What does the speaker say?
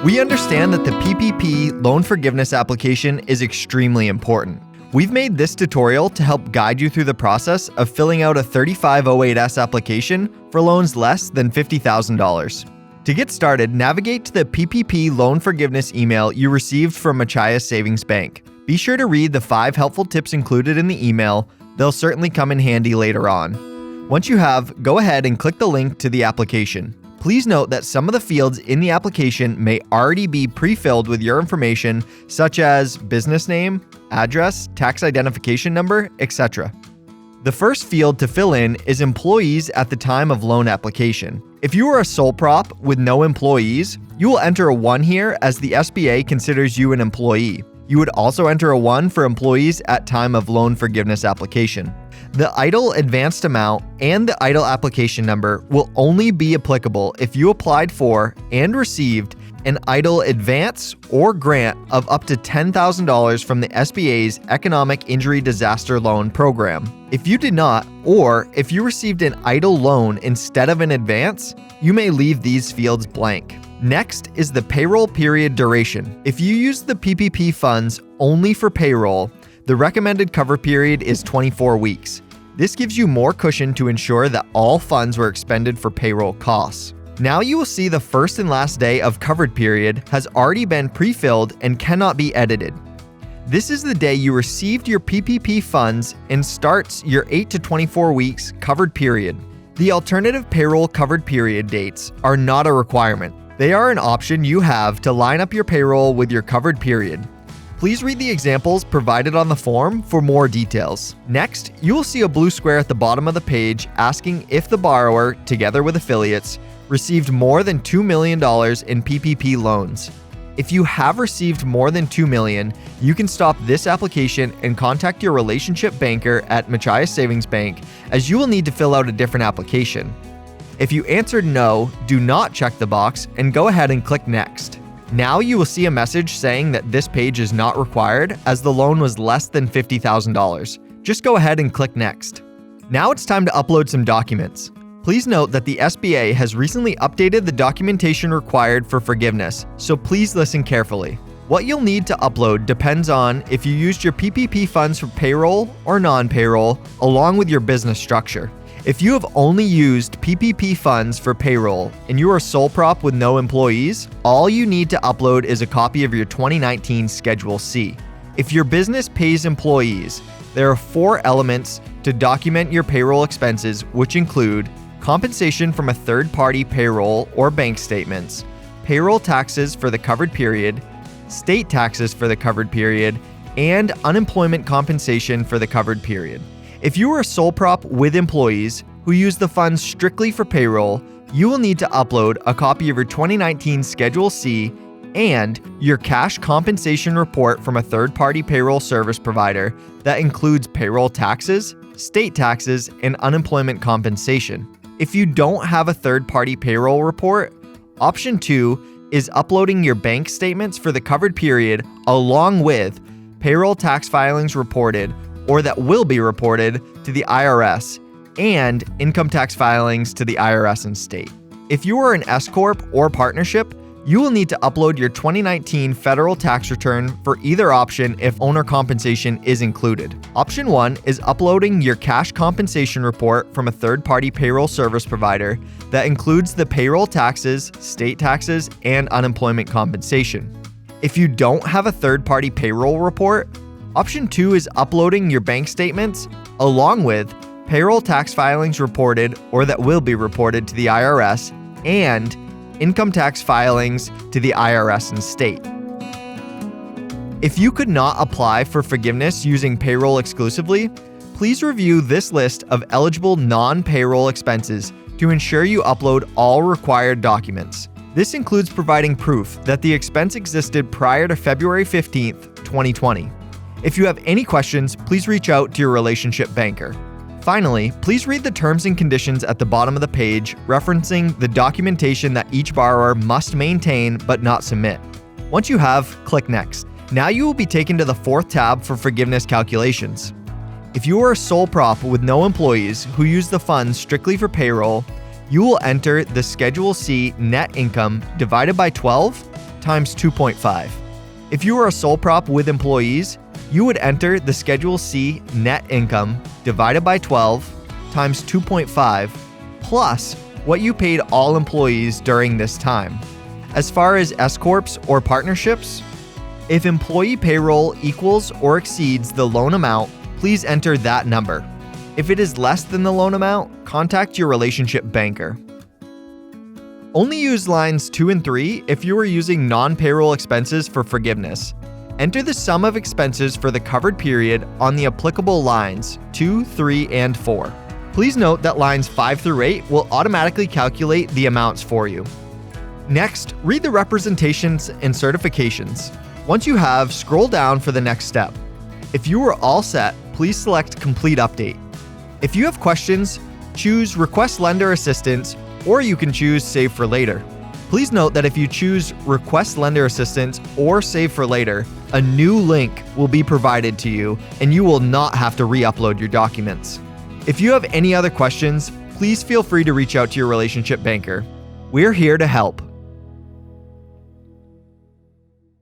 We understand that the PPP loan forgiveness application is extremely important. We've made this tutorial to help guide you through the process of filling out a 3508S application for loans less than $50,000. To get started, navigate to the PPP loan forgiveness email you received from Machias Savings Bank. Be sure to read the 5 helpful tips included in the email. They'll certainly come in handy later on. Once you have, go ahead and click the link to the application. Please note that some of the fields in the application may already be pre-filled with your information, such as business name, address, tax identification number, etc. The first field to fill in is employees at the time of loan application. If you are a sole prop with no employees, you will enter a 1 here as the SBA considers you an employee. You would also enter a 1 for employees at time of loan forgiveness application. The EIDL advanced amount and the EIDL application number will only be applicable if you applied for and received an EIDL advance or grant of up to $10,000 from the SBA's Economic Injury Disaster Loan Program. If you did not, or if you received an EIDL loan instead of an advance, you may leave these fields blank. Next is the payroll period duration. If you use the PPP funds only for payroll, the recommended cover period is 24 weeks. This gives you more cushion to ensure that all funds were expended for payroll costs. Now you will see the first and last day of covered period has already been pre-filled and cannot be edited. This is the day you received your PPP funds and starts your 8 to 24 weeks covered period. The alternative payroll covered period dates are not a requirement. They are an option you have to line up your payroll with your covered period. Please read the examples provided on the form for more details. Next, you will see a blue square at the bottom of the page asking if the borrower, together with affiliates, received more than $2 million in PPP loans. If you have received more than $2 million, you can stop this application and contact your relationship banker at Machias Savings Bank, as you will need to fill out a different application. If you answered no, do not check the box and go ahead and click Next. Now you will see a message saying that this page is not required as the loan was less than $50,000. Just go ahead and click Next. Now it's time to upload some documents. Please note that the SBA has recently updated the documentation required for forgiveness, so please listen carefully. What you'll need to upload depends on if you used your PPP funds for payroll or non-payroll, along with your business structure. If you have only used PPP funds for payroll and you are sole prop with no employees, all you need to upload is a copy of your 2019 Schedule C. If your business pays employees, there are 4 elements to document your payroll expenses, which include compensation from a third-party payroll or bank statements, payroll taxes for the covered period, state taxes for the covered period, and unemployment compensation for the covered period. If you are a sole prop with employees who use the funds strictly for payroll, you will need to upload a copy of your 2019 Schedule C and your cash compensation report from a third-party payroll service provider that includes payroll taxes, state taxes, and unemployment compensation. If you don't have a third-party payroll report, option 2 is uploading your bank statements for the covered period along with payroll tax filings reported or that will be reported to the IRS and income tax filings to the IRS and state. If you are an S-Corp or partnership, you will need to upload your 2019 federal tax return for either option if owner compensation is included. Option 1 is uploading your cash compensation report from a third-party payroll service provider that includes the payroll taxes, state taxes, and unemployment compensation. If you don't have a third-party payroll report, option 2 is uploading your bank statements along with payroll tax filings reported or that will be reported to the IRS and income tax filings to the IRS and state. If you could not apply for forgiveness using payroll exclusively, please review this list of eligible non-payroll expenses to ensure you upload all required documents. This includes providing proof that the expense existed prior to February 15th, 2020. If you have any questions, please reach out to your relationship banker. Finally, please read the terms and conditions at the bottom of the page, referencing the documentation that each borrower must maintain but not submit. Once you have, click Next. Now you will be taken to the 4th tab for forgiveness calculations. If you are a sole prop with no employees who use the funds strictly for payroll, you will enter the Schedule C net income divided by 12 times 2.5. If you are a sole prop with employees, you would enter the Schedule C net income divided by 12 times 2.5 plus what you paid all employees during this time. As far as S-Corps or partnerships, if employee payroll equals or exceeds the loan amount, please enter that number. If it is less than the loan amount, contact your relationship banker. Only use lines 2 and 3 if you are using non-payroll expenses for forgiveness. Enter the sum of expenses for the covered period on the applicable lines 2, 3, and 4. Please note that lines 5 through 8 will automatically calculate the amounts for you. Next, read the representations and certifications. Once you have, scroll down for the next step. If you are all set, please select Complete Update. If you have questions, choose Request Lender Assistance, or you can choose Save for Later. Please note that if you choose Request Lender Assistance or Save for Later, a new link will be provided to you and you will not have to re-upload your documents. If you have any other questions, please feel free to reach out to your relationship banker. We're here to help.